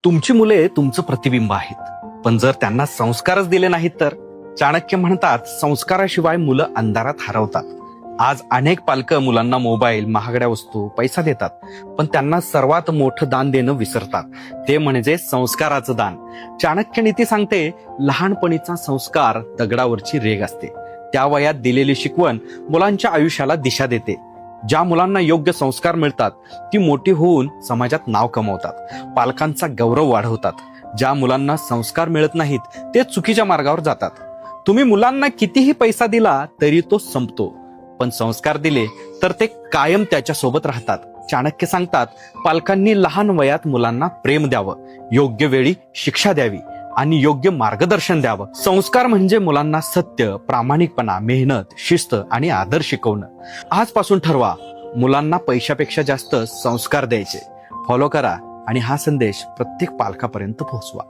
तुमची मुले तुमचं प्रतिबिंब आहेत, पण जर त्यांना संस्कारच दिले नाहीत तर? चाणक्य म्हणतात, संस्काराशिवाय मुलं अंधारात हरवतात. आज अनेक पालकं मुलांना मोबाईल, महागड्या वस्तू, पैसा देतात, पण त्यांना सर्वात मोठं दान देणं विसरतात, ते म्हणजे संस्काराचं दान. चाणक्य नीती सांगते, लहानपणीचा संस्कार दगडावरची रेघ असते. त्या वयात दिलेली शिकवण मुलांच्या आयुष्याला दिशा देते. ज्या मुलांना योग्य संस्कार मिळतात ती मोठी होऊन समाजात नाव कमवतात, पालकांचा गौरव वाढवतात. ज्या मुलांना संस्कार मिळत नाहीत ते चुकीच्या मार्गावर जातात. तुम्ही मुलांना कितीही पैसा दिला तरी तो संपतो, पण संस्कार दिले तर ते कायम त्याच्या सोबत राहतात. चाणक्य सांगतात, पालकांनी लहान वयात मुलांना प्रेम द्यावं, योग्य वेळी शिक्षा द्यावी आणि योग्य मार्गदर्शन द्यावं. संस्कार म्हणजे मुलांना सत्य, प्रामाणिकपणा, मेहनत, शिस्त आणि आदर शिकवणं. आजपासून ठरवा, मुलांना पैशापेक्षा जास्त संस्कार द्यायचे. फॉलो करा आणि हा संदेश प्रत्येक पालकापर्यंत पोहोचवा.